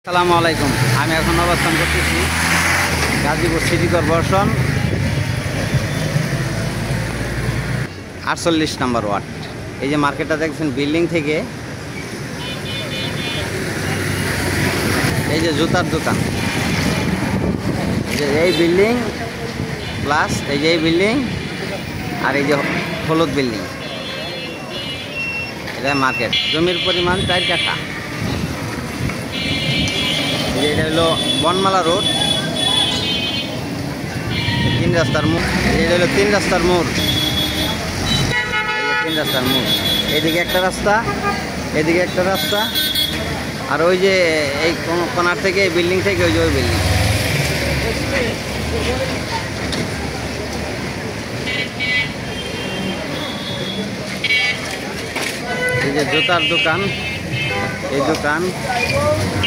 আসসালামু আলাইকুম। আমি এখন অবস্থান করতেছি গাজীপুর সিটি কর্পোরেশন 48 নম্বর ওয়ার্ড। এই যে মার্কেটটা দেখছেন, বিল্ডিং থেকে এই যে জুতার দোকান, এই বিল্ডিং প্লাস এই যে এই বিল্ডিং আর এই যে হলুদ বিল্ডিং, এটা মার্কেট। জমির পরিমাণ 4 কাঠা। এটা হলো বনমালা রোড, 3 রাস্তার মোড়। এটা হলো 3 রাস্তার মোড়, এই যে 3 রাস্তার মোড়। এইদিকে একটা রাস্তা, এদিকে একটা রাস্তা, আর ওই যে এই কোনার থেকে এই বিল্ডিং থেকে ওই যে ওই বিল্ডিং। এই যে জুতার দোকান, এই দোকান,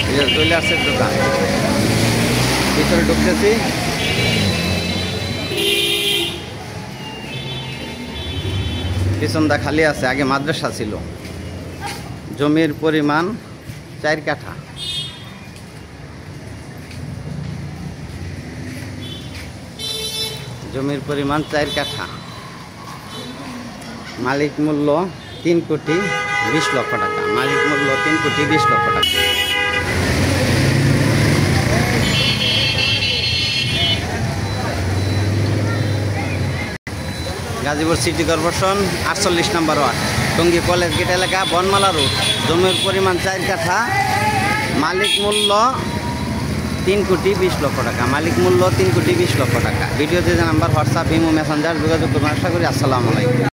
এই যে জুয়েলার্সের দোকান। ভিতরে ঢুকতেছি, পিছনটা খালি আছে, আগে মাদ্রাসা ছিল। জমির পরিমাণ 4 কাঠা। জমির পরিমাণ 4 কাঠা। মালিক মূল্য 3,20,00,000 টাকা। মালিক মূল্য 3,20,00,000 টাকা। গাজীপুর সিটি কর্পোরেশন 48 নম্বর ওয়ার্ড, টঙ্গী কলেজ গেট এলাকা, বনমালা রোড। জমির পরিমাণ 4 কাঠা। মালিক মূল্য 3,20,00,000 টাকা। মালিক মূল্য 3,20,00,000 টাকা। ভিডিওতে যে নাম্বার, হোয়াটসঅ্যাপ, ইমো, মেসেঞ্জার যোগাযোগ করবেন। আশা করি। আসসালামু আলাইকুম।